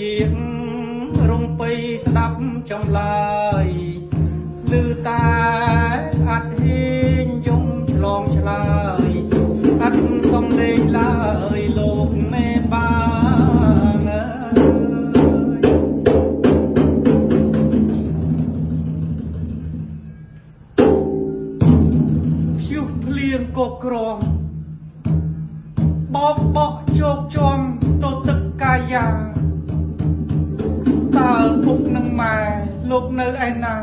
ជាងរំពៃស្ដាប់ចំឡាយឮតែអត់ហ៊ានយំឆ្លងឆ្លើយអត់សំលេងឡើយលោកមេបាងព្យុះភ្លៀងក៏ក្រំបោកបក់ជោកជាំទៅទឹកកាយាតើពុកនឹងម៉ែលោកនៅឯណា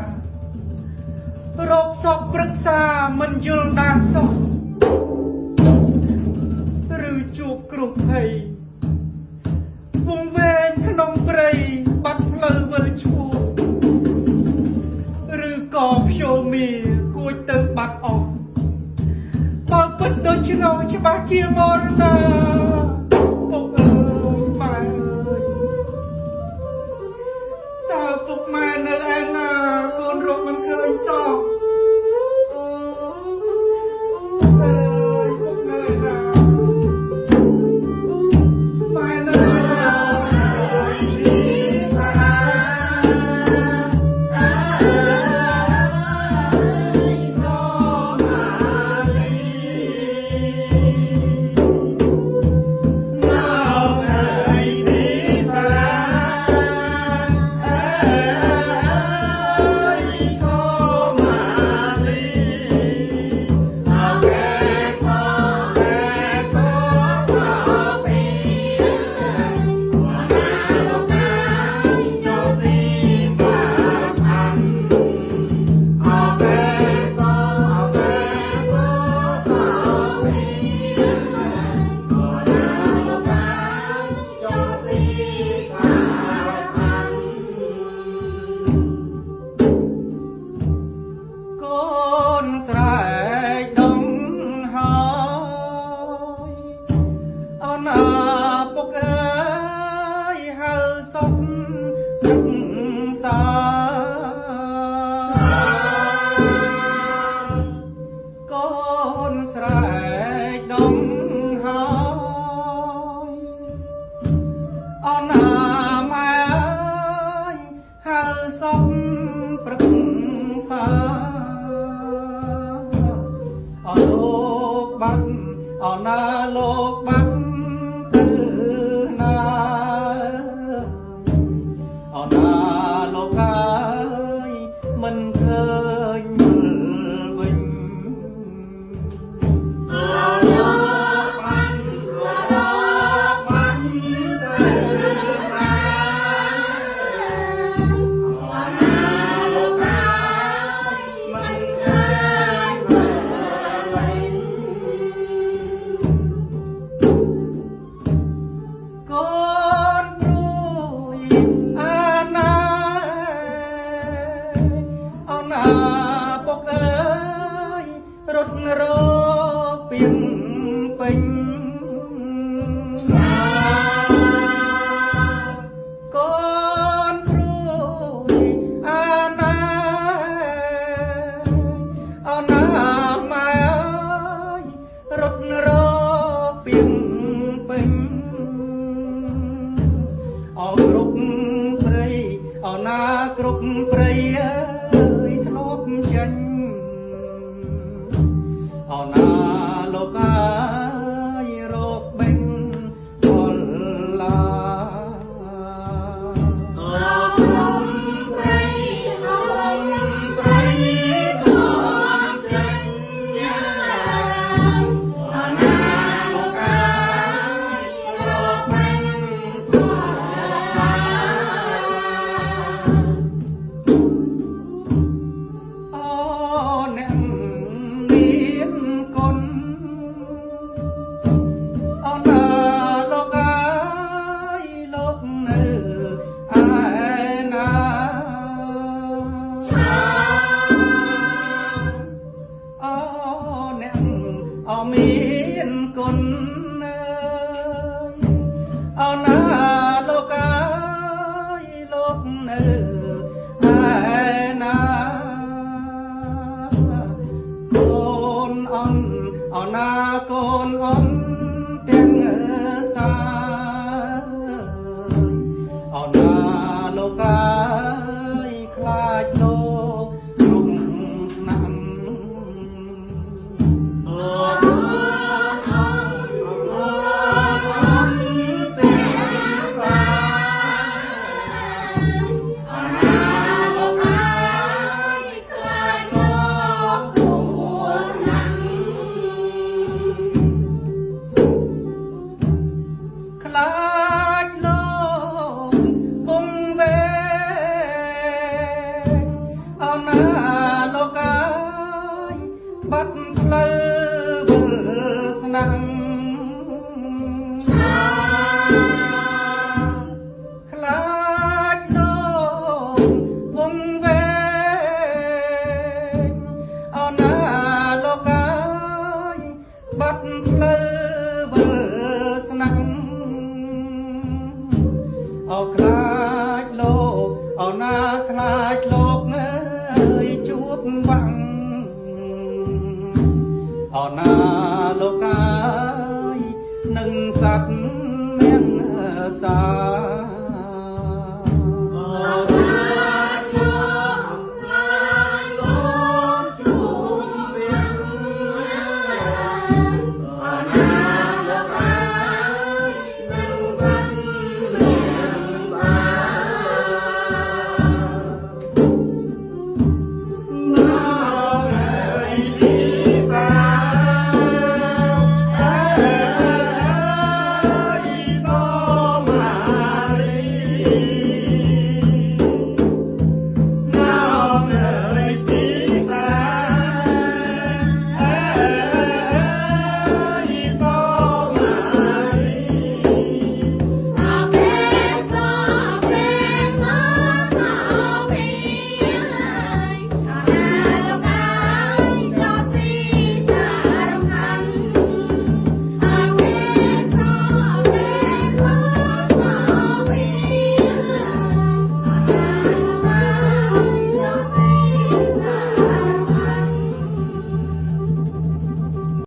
រោគសពប្រឹក្សាមិនយល់បានសោះឬជួបគ្រោះភ័យវង្វេងក្នុងព្រៃបាត់ផ្លូវវិលឈួរឬក៏ភ្យោមីគួចទៅបាត់អស់បើពិតដូចឆ្នោច្បាស់ជាមរណាពុកអើយម៉ែតើពុកម៉ែនៅឯណាកូនរកមិនឃើញសោះអើយពុកនៅឯណាម៉ែនៅឯណា មានគុណអើណាលោកអើយលោកនៅឯណាកូនអន់អើណាកូនអន់ទាំងសាអើណាលោកអើយខ្លាចលោកគ្រប់ណាំខ្លាចលោកពងវែងអើណាលោកអើយបាត់ផ្លូវវិលស្នាំខ្លាចលោកពងវែងអើណាលោកអើយបាត់ផ្លូវវិលស្នាំអោខ្លាចលោកអោណាខ្លាចលោកអើយជួបវាំងអោណាលោកអើយនឹងសត្វមៀងសា